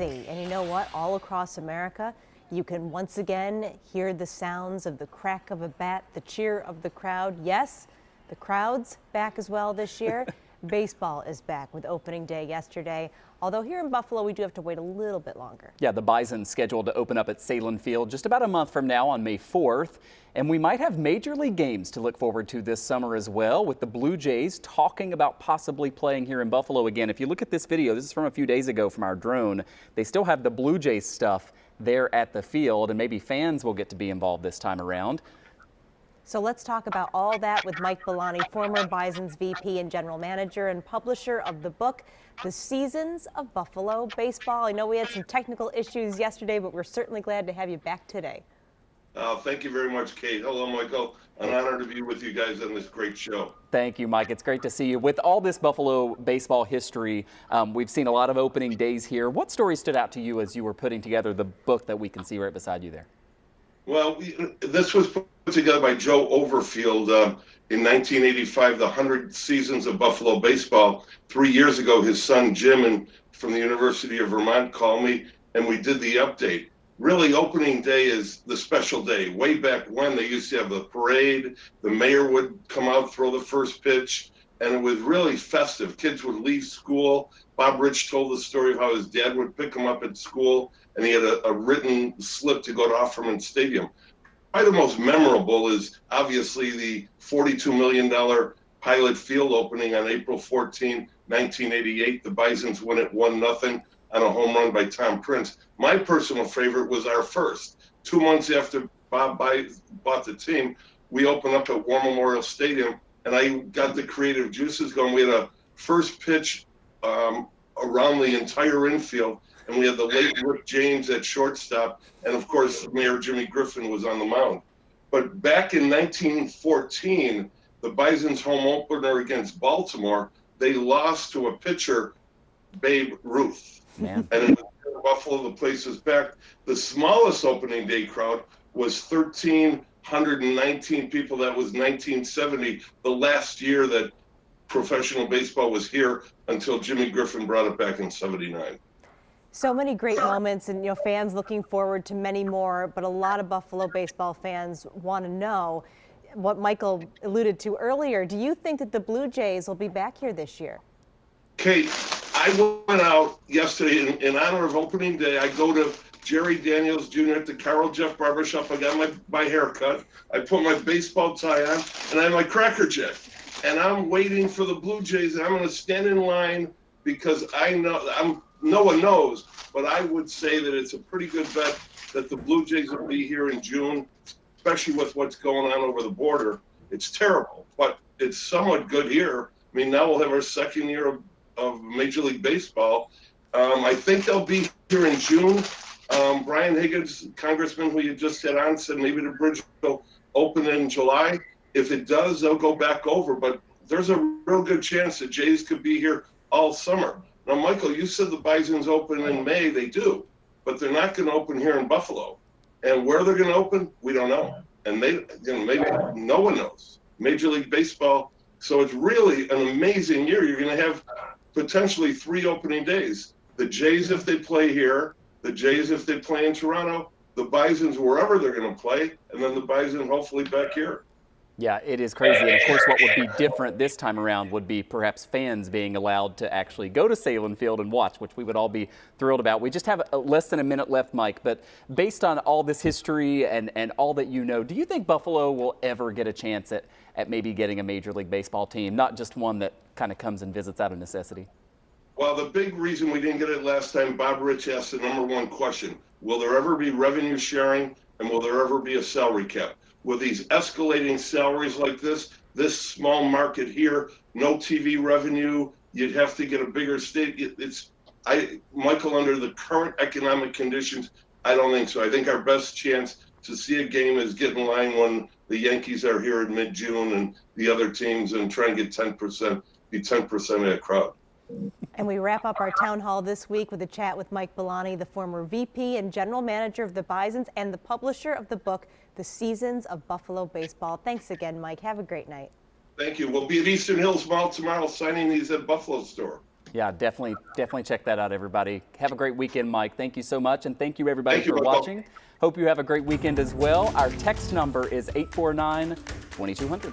And you know what? All across America, you can once again hear the sounds of the crack of a bat, the cheer of the crowd. Yes, the crowd's back as well this year. Baseball is back with opening day yesterday. Although here in Buffalo, we do have to wait a little bit longer. Yeah, the Bison's scheduled to open up at Salem Field just about a month from now on May 4th. And we might have major league games to look forward to this summer as well, with the Blue Jays talking about possibly playing here in Buffalo again. If you look at this video, this is from a few days ago from our drone. They still have the Blue Jays stuff there at the field, and maybe fans will get to be involved this time around. So let's talk about all that with Mike Billoni, former Bison's VP and general manager and publisher of the book, The Seasons of Buffalo Baseball. I know we had some technical issues yesterday, but we're certainly glad to have you back today. Thank you very much, Kate. Hello, Michael. An honor to be with you guys on this great show. Thank you, Mike. It's great to see you. With all this Buffalo baseball history, we've seen a lot of opening days here. What story stood out to you as you were putting together the book that we can see right beside you there? Well, this was put together by Joe Overfield in 1985, the 100 Seasons of Buffalo Baseball. 3 years ago, his son Jim from the University of Vermont called me, and we did the update. Really, opening day is the special day. Way back when, they used to have the parade, the mayor would come out, throw the first pitch, and it was really festive. Kids would leave school. Bob Rich told the story of how his dad would pick him up at school, and he had a written slip to go to Offerman Stadium. Probably the most memorable is obviously the $42 million Pilot Field opening on April 14, 1988. The Bisons win it 1-0 on a home run by Tom Prince. My personal favorite was our first. 2 months after Bob bought the team, we opened up at War Memorial Stadium, and I got the creative juices going. We had a first pitch around the entire infield, and we had the late Rick James at shortstop, and of course, Mayor Jimmy Griffin was on the mound. But back in 1914, the Bison's home opener against Baltimore, they lost to a pitcher, Babe Ruth. Man. And in Buffalo, the place was packed. The smallest opening day crowd was 1,319 people. That was 1970, the last year that professional baseball was here, until Jimmy Griffin brought it back in '79. So many great moments, and fans looking forward to many more, but a lot of Buffalo baseball fans want to know what Michael alluded to earlier. Do you think that the Blue Jays will be back here this year? Kate, I went out yesterday in honor of opening day. I go to Jerry Daniels Jr. at the Carol Jeff Barbershop. I got my haircut. I put my baseball tie on, and I have my Cracker Jack. And I'm waiting for the Blue Jays, and I'm going to stand in line because I know no one knows, but I would say that it's a pretty good bet that the Blue Jays will be here in June, especially with what's going on over the border. It's terrible, but it's somewhat good here. I mean, now we'll have our second year of Major League Baseball. I think they'll be here in June. Brian Higgins, congressman who you just had on, said maybe the bridge will open in July. If it does, they'll go back over, but there's a real good chance that Jays could be here all summer. Now, Michael, you said the Bisons open in May. They do, but they're not going to open here in Buffalo. And where they're going to open, we don't know. And maybe no one knows. Major League Baseball. So it's really an amazing year. You're going to have potentially 3 opening days. The Jays if they play here, the Jays if they play in Toronto, the Bisons wherever they're going to play, and then the Bison hopefully back here. Yeah, it is crazy. And of course, what would be different this time around would be perhaps fans being allowed to actually go to Salem Field and watch, which we would all be thrilled about. We just have less than a minute left, Mike, but based on all this history and all that you know, do you think Buffalo will ever get a chance at maybe getting a Major League Baseball team, not just one that kind of comes and visits out of necessity? Well, the big reason we didn't get it last time, Bob Rich asked the #1 question. Will there ever be revenue sharing, and will there ever be a salary cap? With these escalating salaries like this small market here, no TV revenue, you'd have to get a bigger state. Michael, under the current economic conditions, I don't think so. I think our best chance to see a game is get in line when the Yankees are here in mid-June and the other teams, and try and get 10% of that crowd. And we wrap up our town hall this week with a chat with Mike Billoni, the former VP and general manager of the Bisons and the publisher of the book, The Seasons of Buffalo Baseball. Thanks again, Mike. Have a great night. Thank you. We'll be at Eastern Hills Mall tomorrow signing these at Buffalo store. Yeah, definitely check that out, everybody. Have a great weekend, Mike. Thank you so much, and thank you, everybody, Thank you, for Michael. watching. Hope you have a great weekend as well. Our text number is 849-2200.